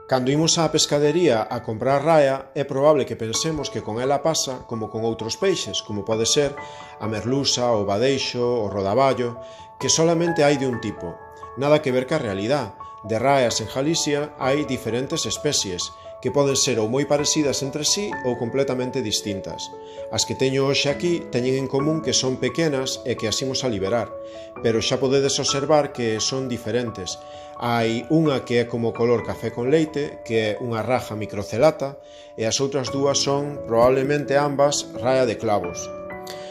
Cando imos á pescadería a comprar raia, é probable que pensemos que con ela pasa como con outros peixes, como pode ser a merluza, o badeixo, o rodaballo, que solamente hai de un tipo. Nada que ver ca realidade. De raias en Galicia hai diferentes especies, que poden ser ou moi parecidas entre sí ou completamente distintas. As que teño hoxe aquí teñen en común que son pequenas e que as imos a liberar, pero xa podedes observar que son diferentes. Hai unha que é como color café con leite, que é unha raja microcelata, e as outras dúas son probablemente ambas raia de clavos.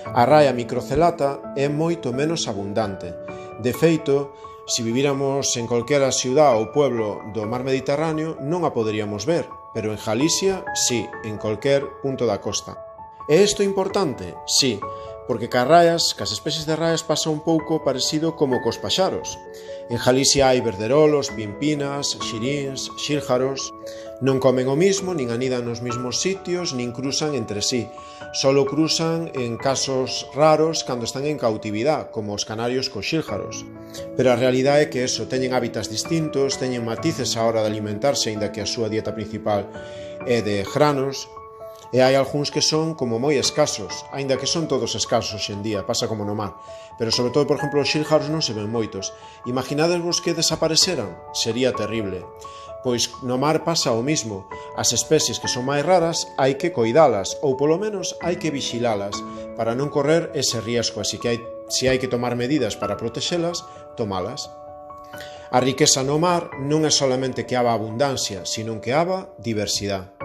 A raia microcelata é moito menos abundante. De feito, se vivíramos en calquera ciudad ou pueblo do mar Mediterráneo non a poderíamos ver, pero en Galicia, sí, en calquer punto da costa. É isto importante? Sí, porque cas especies de raias pasa un pouco parecido como cos paxaros. En Galicia hai verderolos, pimpinas, xiríns, xílgaros. Non comen o mismo, nin anidan nos mismos sitios, nin cruzan entre sí. Solo cruzan en casos raros cando están en cautividade, como os canarios cos xílgaros. Pero a realidade é que teñen hábitats distintos, teñen matices á hora de alimentarse, aínda que a súa dieta principal é de granos, e hai algúns que son como moi escasos, aínda que son todos escasos hoxe en día, pasa como no mar. Pero sobre todo, por exemplo, os xílgaros non se ven moitos. Imaginadesvos que desapareceran? Sería terrible. Pois no mar pasa o mismo. As especies que son máis raras hai que coidalas, ou polo menos hai que vixilalas, para non correr ese riesgo, así que se hai que tomar medidas para protexelas, tomalas. A riqueza no mar non é solamente que haba abundancia, sino que haba diversidade.